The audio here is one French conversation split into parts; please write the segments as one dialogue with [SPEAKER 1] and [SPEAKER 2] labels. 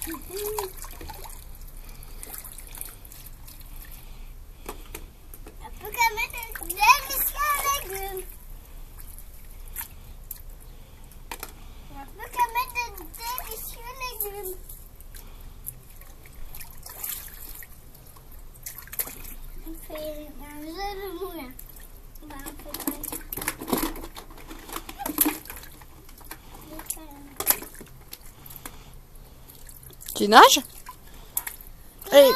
[SPEAKER 1] Un peu comme un délicieux légume. Un peu comme un délicieux légume. On fait un jeu de moulin. On fait comme ça.
[SPEAKER 2] Tu nages? Allez.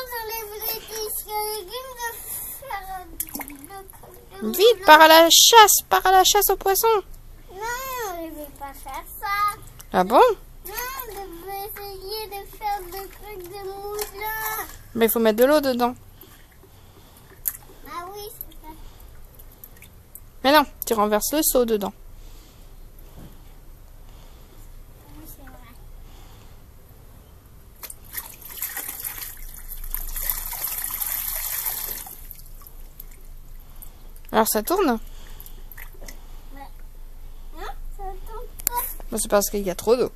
[SPEAKER 2] Vite, pars à la chasse aux poissons.
[SPEAKER 1] Non, on ne veut pas faire ça.
[SPEAKER 2] Ah bon?
[SPEAKER 1] Non, on veut essayer de faire des trucs de moulin.
[SPEAKER 2] Mais il faut mettre de l'eau dedans.
[SPEAKER 1] Ah oui, c'est ça.
[SPEAKER 2] Mais non, tu renverses le seau dedans.
[SPEAKER 1] Oui, c'est vrai.
[SPEAKER 2] Alors ça tourne?
[SPEAKER 1] Non, ça tombe pas.
[SPEAKER 2] Bon, c'est parce qu'il y a trop d'eau.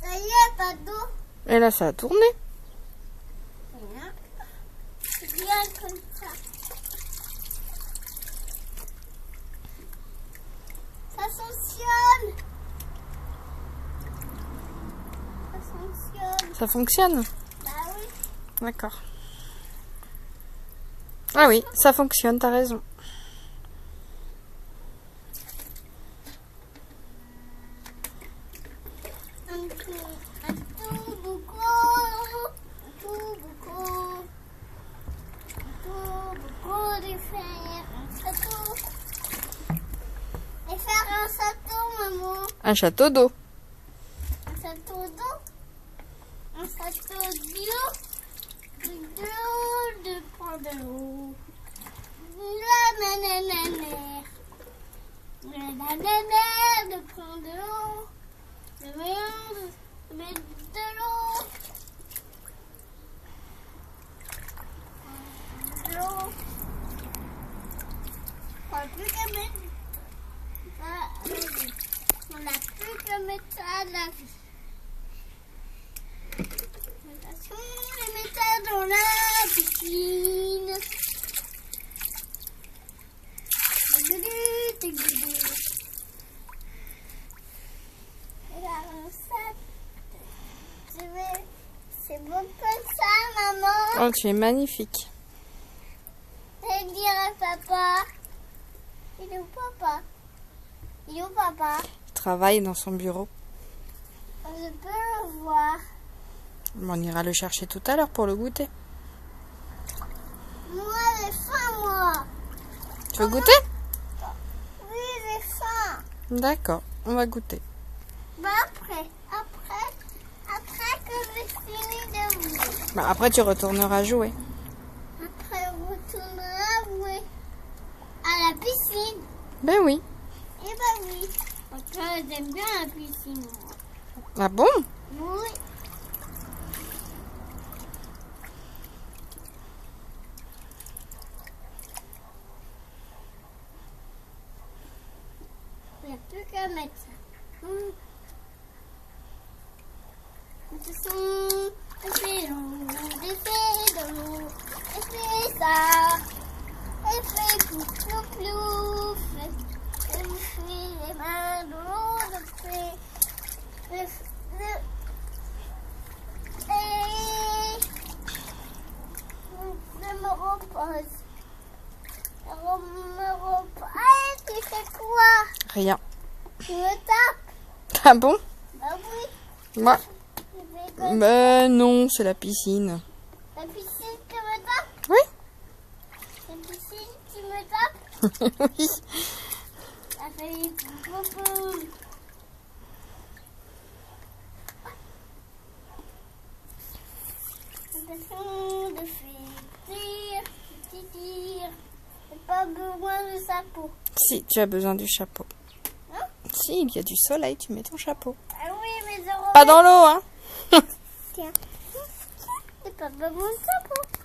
[SPEAKER 1] Ça y est, pas d'eau.
[SPEAKER 2] Et là, ça a tourné.
[SPEAKER 1] Rien. Bien comme ça. Ça fonctionne. Ça fonctionne.
[SPEAKER 2] Ça fonctionne?
[SPEAKER 1] Bah oui.
[SPEAKER 2] D'accord. Ah oui, ça fonctionne, t'as raison.
[SPEAKER 1] De faire un château. Et faire un château, maman.
[SPEAKER 2] Un château d'eau.
[SPEAKER 1] Un château d'eau. Un château d'eau. De prendre de l'eau. La nanana. La nanana de prendre de l'eau. Le moyen de mettre de l'eau. De l'eau. On n'a plus qu'à mettre. On n'a plus qu'à mettre ça à la vie. Attention, on met ça dans la piscine. C'est beau comme ça, maman.
[SPEAKER 2] Oh, tu es magnifique.
[SPEAKER 1] Et dire à papa. Il est où papa? Il est où papa?
[SPEAKER 2] Il travaille dans son bureau.
[SPEAKER 1] Je peux le voir.
[SPEAKER 2] On ira le chercher tout à l'heure pour le goûter.
[SPEAKER 1] Moi, j'ai faim, moi.
[SPEAKER 2] Tu veux goûter?
[SPEAKER 1] Oui, j'ai faim.
[SPEAKER 2] D'accord, on va goûter.
[SPEAKER 1] Bah après que j'ai fini de jouer.
[SPEAKER 2] Bah, après, tu retourneras jouer.
[SPEAKER 1] Après, on retournera jouer à la piscine.
[SPEAKER 2] Ben oui.
[SPEAKER 1] Eh ben oui. Parce que j'aime bien la piscine, moi.
[SPEAKER 2] Ah bon?
[SPEAKER 1] Oui. Il n'y a plus qu'à mettre ça. Ce sont des de l'eau, et fait ça, et fait plouf plouf plouf, et vous faites les mains de l'eau, et je me repose. Je me repose. Ah, tu fais quoi?
[SPEAKER 2] Rien.
[SPEAKER 1] Tu me tapes?
[SPEAKER 2] Ah bon?
[SPEAKER 1] Bah oui.
[SPEAKER 2] Moi?
[SPEAKER 1] Je fais comme
[SPEAKER 2] Ben non, c'est la piscine.
[SPEAKER 1] la piscine, tu me tapes?
[SPEAKER 2] Oui?
[SPEAKER 1] La piscine, tu me tapes?
[SPEAKER 2] Oui.
[SPEAKER 1] Ça fait beaucoup. Attention de faire tir. J'ai pas besoin de chapeau.
[SPEAKER 2] Si, tu as besoin du chapeau.
[SPEAKER 1] Hein?
[SPEAKER 2] Si, il y a du soleil, tu mets ton chapeau.
[SPEAKER 1] Ah oui, mais je remets.
[SPEAKER 2] Pas dans l'eau, hein?
[SPEAKER 1] Tiens. Et papa monte ça pour